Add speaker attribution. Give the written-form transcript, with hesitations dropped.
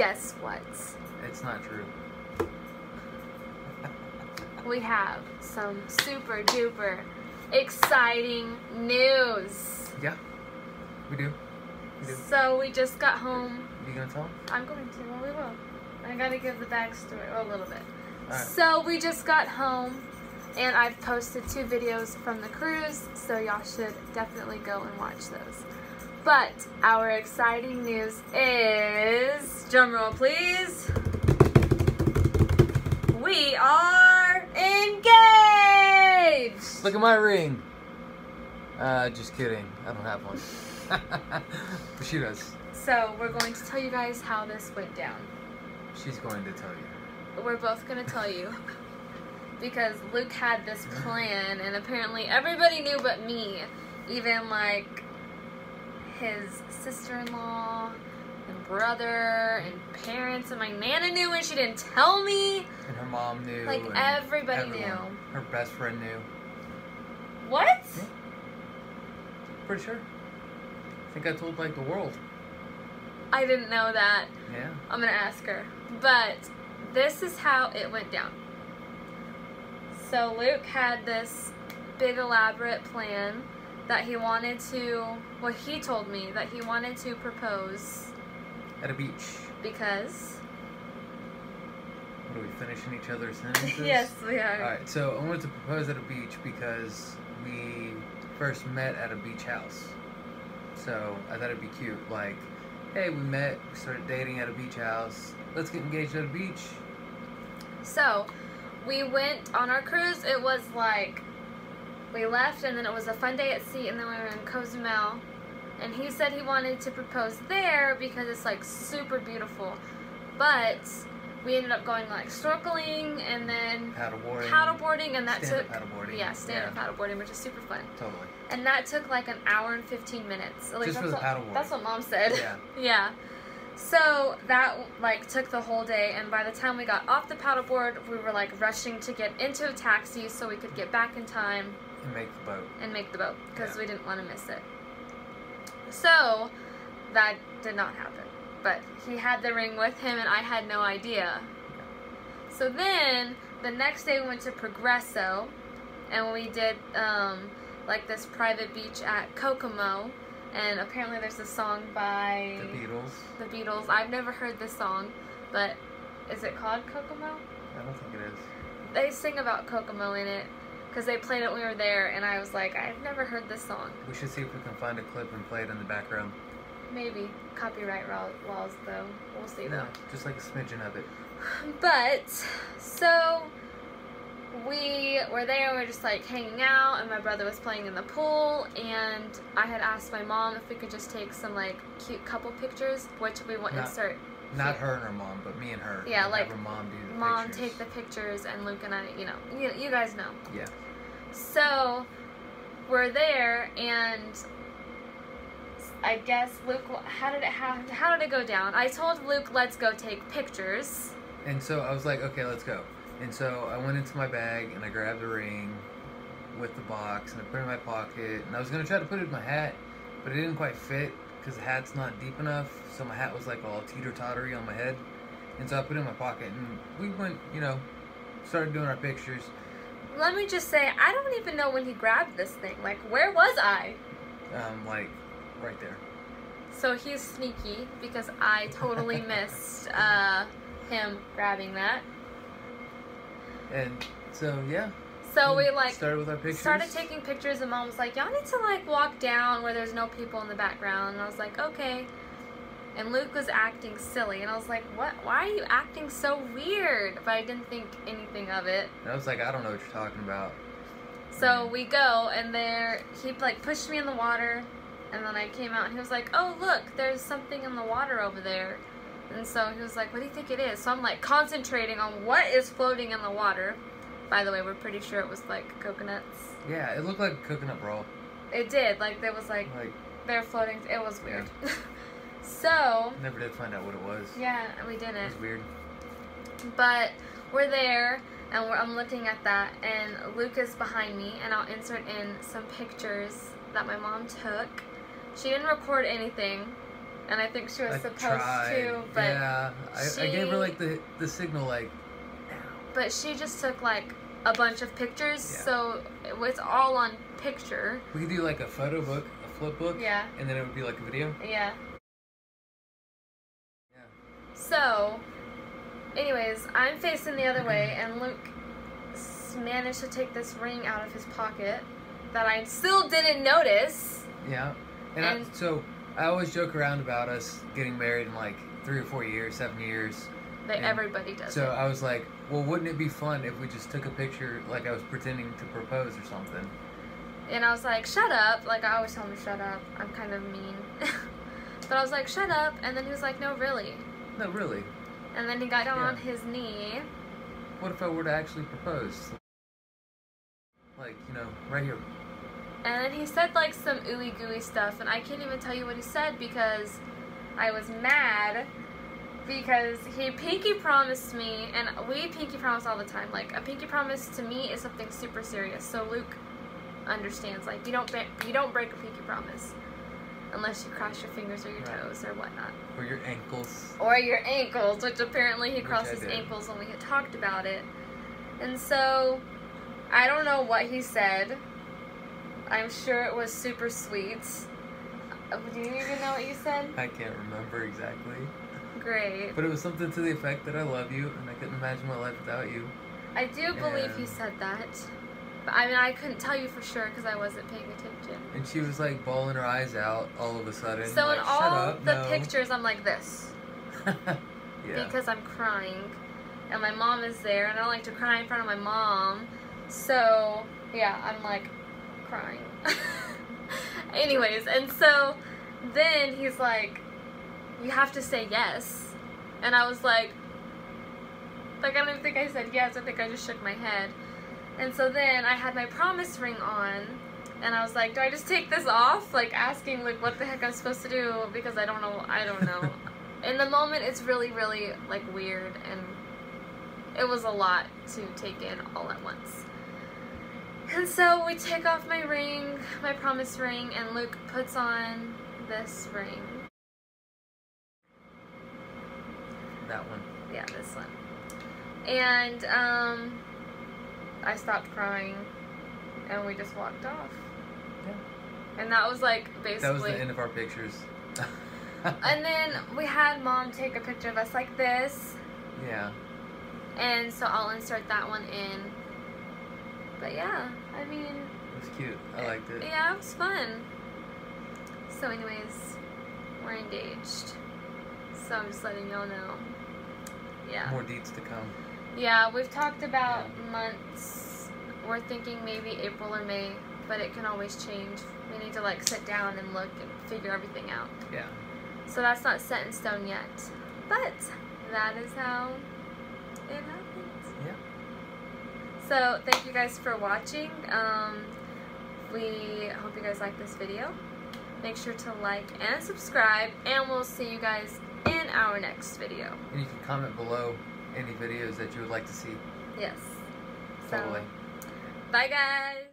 Speaker 1: guess what?
Speaker 2: It's not true.
Speaker 1: We have some super duper exciting news.
Speaker 2: Yeah, we do.
Speaker 1: So we just got home.
Speaker 2: You gonna tell them?
Speaker 1: I'm going to. Well, we will. I gotta give the backstory a little bit.
Speaker 2: All right.
Speaker 1: So we just got home, and I've posted 2 videos from the cruise, so y'all should definitely go and watch those. But our exciting news is, drumroll please, we are engaged!
Speaker 2: Look at my ring. Just kidding. I don't have one. But she does.
Speaker 1: So we're going to tell you guys how this went down.
Speaker 2: She's going to tell you.
Speaker 1: We're both going to tell you. Because Luke had this plan, and apparently everybody knew but me. Even like his sister-in-law and brother and parents, and my Nana knew and she didn't tell me.
Speaker 2: And her mom knew.
Speaker 1: Like
Speaker 2: and
Speaker 1: everybody
Speaker 2: everyone.
Speaker 1: knew.
Speaker 2: Her best friend knew.
Speaker 1: What?
Speaker 2: Yeah. Pretty sure. I think I told like the world.
Speaker 1: I didn't know that.
Speaker 2: Yeah.
Speaker 1: I'm gonna ask her. But this is how it went down. So Luke had this big elaborate plan that he wanted to, well, he told me that he wanted to propose
Speaker 2: At a beach.
Speaker 1: because
Speaker 2: What, are we finishing each other's sentences?
Speaker 1: yes, we are.
Speaker 2: Alright, so I wanted to propose at a beach because we first met at a beach house. So I thought it'd be cute. Like, hey, we met, we started dating at a beach house. Let's get engaged at a beach.
Speaker 1: So we went on our cruise. It was like, we left and then it was a fun day at sea, and then we were in Cozumel. And he said he wanted to propose there because it's like super beautiful. But we ended up going like snorkeling and then paddleboarding, and that took stand-up paddleboarding, which is super fun.
Speaker 2: Totally.
Speaker 1: And that took like an hour and 15 minutes. At least
Speaker 2: Just for the paddleboard.
Speaker 1: That's what Mom said.
Speaker 2: Yeah.
Speaker 1: Yeah. So that like took the whole day, and by the time we got off the paddleboard, we were like rushing to get into a taxi so we could get back in time
Speaker 2: And make the boat.
Speaker 1: because we didn't want to miss it. So that did not happen. But he had the ring with him, and I had no idea. So then the next day we went to Progresso, and we did like this private beach at Kokomo. And apparently there's a song by
Speaker 2: The
Speaker 1: Beatles. I've never heard this song, but is it called Kokomo?
Speaker 2: I don't think it is.
Speaker 1: They sing about Kokomo in it because they played it when we were there, and I was like, I've never heard this song.
Speaker 2: We should see if we can find a clip and play it in the background.
Speaker 1: Maybe. Copyright laws, though. We'll see, though.
Speaker 2: No, just like a smidgen of it.
Speaker 1: But, so we were there, we were just like hanging out, and my brother was playing in the pool, and I had asked my mom if we could just take some like cute couple pictures, which we will insert.
Speaker 2: Not her and her mom, but me and her.
Speaker 1: Yeah,
Speaker 2: and
Speaker 1: like
Speaker 2: have her mom do the
Speaker 1: Mom
Speaker 2: pictures.
Speaker 1: take the pictures, and Luke and I, you guys know.
Speaker 2: Yeah.
Speaker 1: So we're there, and I guess Luke, how did it go down? I told Luke, let's go take pictures.
Speaker 2: And so I was like, okay, let's go. And so I went into my bag and I grabbed the ring with the box and I put it in my pocket. And I was going to try to put it in my hat, but it didn't quite fit because the hat's not deep enough. So my hat was like all teeter-tottery on my head. And so I put it in my pocket and we went, started doing our pictures.
Speaker 1: Let me just say, I don't even know when he grabbed this thing. Like, where was I?
Speaker 2: Like right there.
Speaker 1: So he's sneaky because I totally missed him grabbing that.
Speaker 2: And so, yeah.
Speaker 1: So we like
Speaker 2: started with our pictures.
Speaker 1: Started taking pictures, and Mom was like, y'all need to like walk down where there's no people in the background. And I was like, okay. And Luke was acting silly, and I was like, what? Why are you acting so weird? But I didn't think anything of it.
Speaker 2: And I was like, I don't know what you're talking about.
Speaker 1: So we go, and he like pushed me in the water, and then I came out, and he was like, oh look, there's something in the water over there. And so he was like, what do you think it is? So I'm like concentrating on what is floating in the water. By the way, we're pretty sure it was like coconuts.
Speaker 2: Yeah, it looked like a coconut roll.
Speaker 1: It did. Like there was like they're floating. It was weird. Yeah. So
Speaker 2: never did find out what it was.
Speaker 1: Yeah, we didn't.
Speaker 2: It was weird.
Speaker 1: But we're there, and I'm looking at that, and Luke is behind me, and I'll insert in some pictures that my mom took. She didn't record anything, And I think she was
Speaker 2: I
Speaker 1: supposed
Speaker 2: tried.
Speaker 1: to, but
Speaker 2: yeah, I gave her like the signal, like.
Speaker 1: But she just took like a bunch of pictures,
Speaker 2: Yeah.
Speaker 1: so it was all on picture.
Speaker 2: We could do like a photo book, a flip book.
Speaker 1: Yeah.
Speaker 2: And then it would be like a video.
Speaker 1: Yeah.
Speaker 2: Yeah.
Speaker 1: So, anyways, I'm facing the other way, and Luke managed to take this ring out of his pocket that I still didn't notice.
Speaker 2: Yeah. And so I always joke around about us getting married in like 3 or 4 years, 7 years.
Speaker 1: But everybody does
Speaker 2: So
Speaker 1: it.
Speaker 2: I was like, well, wouldn't it be fun if we just took a picture like I was pretending to propose or something?
Speaker 1: And I was like, shut up. Like, I always tell him to shut up. I'm kind of mean. But I was like, shut up. And then he was like, no, really.
Speaker 2: No, really.
Speaker 1: And then he got down on his knee.
Speaker 2: What if I were to actually propose? Like, right here.
Speaker 1: And then he said, like, some ooey gooey stuff. And I can't even tell you what he said because I was mad. Because he pinky promised me, and we pinky promise all the time. Like, a pinky promise to me is something super serious. So Luke understands. Like, you don't break a pinky promise unless you cross your fingers or your toes or whatnot.
Speaker 2: Or your ankles.
Speaker 1: Or your ankles, which apparently he crossed his ankles when we had talked about it. And so, I don't know what he said. I'm sure it was super sweet. Do you even know what you said?
Speaker 2: I can't remember exactly.
Speaker 1: Great.
Speaker 2: But it was something to the effect that I love you and I couldn't imagine my life without you.
Speaker 1: I do believe he said that. But I mean, I couldn't tell you for sure because I wasn't paying attention.
Speaker 2: And she was like bawling her eyes out all of a sudden.
Speaker 1: So
Speaker 2: like,
Speaker 1: in all
Speaker 2: shut up,
Speaker 1: the pictures, I'm like this.
Speaker 2: Yeah.
Speaker 1: Because I'm crying. And my mom is there, and I don't like to cry in front of my mom. So, yeah, I'm like crying. Anyways, and so then he's like, you have to say yes. And I was like, I don't even think I said yes. I think I just shook my head. And so then I had my promise ring on, and I was like, do I just take this off? Like, asking, like, what the heck I'm supposed to do, because I don't know. In the moment, it's really, really, like, weird, and it was a lot to take in all at once. And so we take off my ring, my promise ring, and Luke puts on this ring.
Speaker 2: That one.
Speaker 1: Yeah, this one. And, I stopped crying, and we just walked off.
Speaker 2: Yeah.
Speaker 1: And that was, like, basically...
Speaker 2: That was the end of our pictures.
Speaker 1: And then we had Mom take a picture of us like this.
Speaker 2: Yeah.
Speaker 1: And so I'll insert that one in. But yeah, I mean...
Speaker 2: It was cute. I liked it.
Speaker 1: Yeah, it was fun. So anyways, we're engaged. So I'm just letting y'all know. Yeah.
Speaker 2: More deets to come.
Speaker 1: Yeah, we've talked about months. We're thinking maybe April or May, but it can always change. We need to like sit down and look and figure everything out.
Speaker 2: Yeah.
Speaker 1: So that's not set in stone yet. But that is how it happens.
Speaker 2: Yeah.
Speaker 1: So thank you guys for watching. We hope you guys like this video. Make sure to like and subscribe, and we'll see you guys in our next video.
Speaker 2: And you can comment below any videos that you would like to see.
Speaker 1: Yes.
Speaker 2: Totally.
Speaker 1: So, bye guys.